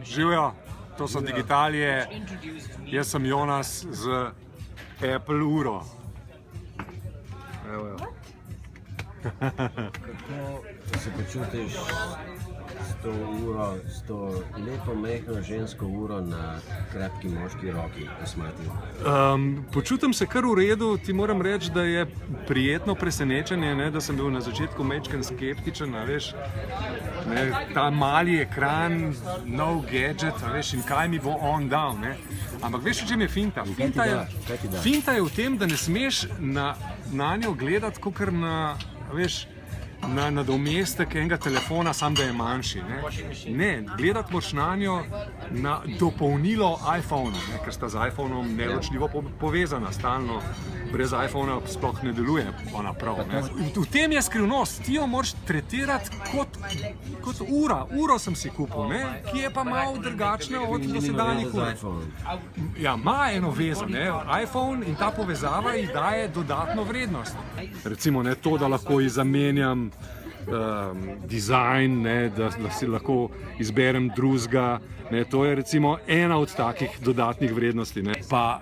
Živjo, to so Digitalije, jaz sem Jonas z Apple uro. Evo jo. Kako se počutiš s to uro, s to lepo, mehko žensko uro na krepki moški roki, kosmati? Počutim se kar v redu, ti moram reči, da je prijetno presenečenje, ne, da sem bil na začetku majčken skeptičen, a veš, ne, ta mali ekran, nov gadget, a veš, in kaj mi bo on dal, ne. Ampak veš, v čem je finta? Finta je v tem, da ne smeš na njo gledati kakor na, veš, na nadomestek enega telefona, samo da je manjši. Ne, gledati moraš na njo na dopolnilo iPhona, ker sta z iPhonom neločljivo povezana, stalno. Brez iPhona sploh ne deluje ona prav. V tem je skrivnost, ti jo moraš tretirati kot ura. Uro sem si kupil, ki je pa malo drugačna od dosedanjih ur. Ja, ima eno vezo, iPhone in ta povezava ji daje dodatno vrednost. Recimo to, da lahko ji zamenjam dizajn, da si lahko izberem drugega, to je recimo ena od takih dodatnih vrednosti. Pa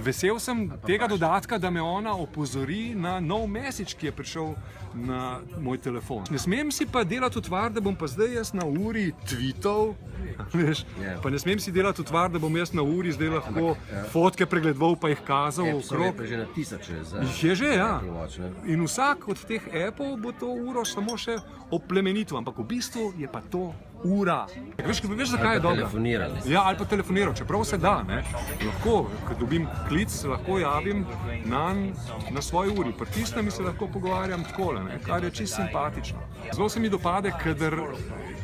vesel sem tega dodatka, da me ona opozori na nov message, ki je prišel na moj telefon. Ne smem si pa delati utvar, da bom pa zdaj jaz na uri tweetov, pa ne smem si delati utvar, da bom jaz na uri zdaj lahko fotke pregledoval pa jih kazal okrog. App so že na tisoče za je že, ja. Apple Watch, ne? In vsak od teh appov bo to uro samo še oplemenitev, ampak v bistvu je pa to ura. Veš, zakaj je dobro? Ja, ali pa telefoniral, čeprav se da, lahko, ko dobim klic, lahko javim na svoji uri, pritisnem in se lahko pogovarjam takole, kar je čisto simpatično. Zelo se mi dopade,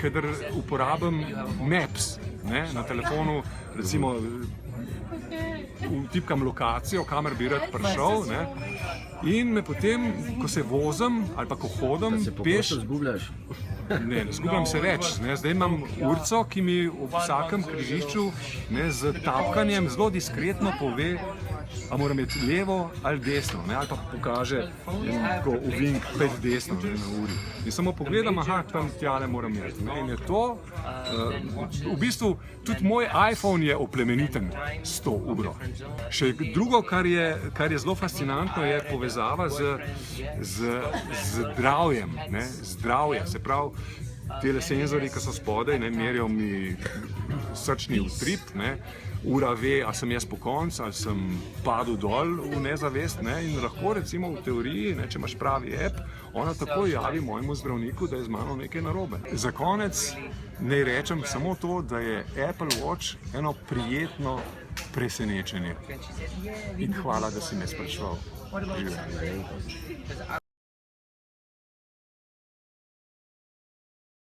kadar uporabim Maps, na telefonu, recimo vtipkam lokacijo, kamor bi rad prišel, in me potem, ko se vozim ali pa ko hodim, peš... Ne zgubljam se več. Zdaj imam urco, ki mi v vsakem križišču z tapkanjem zelo diskretno pove, a moram iti levo ali desno, ali pa pokaže ko ovink 5 desno na uri. In samo pogledam, aha, tam tjale moram iti. In je to, v bistvu, tudi moj iPhone je oplemeniten s to uro. Še drugo, kar je zelo fascinantno, je povezava z zdravjem. Zdravje, se pravi, tele senzori, ki so spodaj, merijo mi srčni utrip, ura ve, a sem jaz pokonc, ali sem padel dol v nezavest, in lahko recimo v teoriji, če imaš pravi app, ona takoj javi mojemu zdravniku, da je z mano nekaj narobe. Za konec naj rečem samo to, da je Apple Watch eno prijetno presenečenje. In hvala, da si me spraševal. Življenje.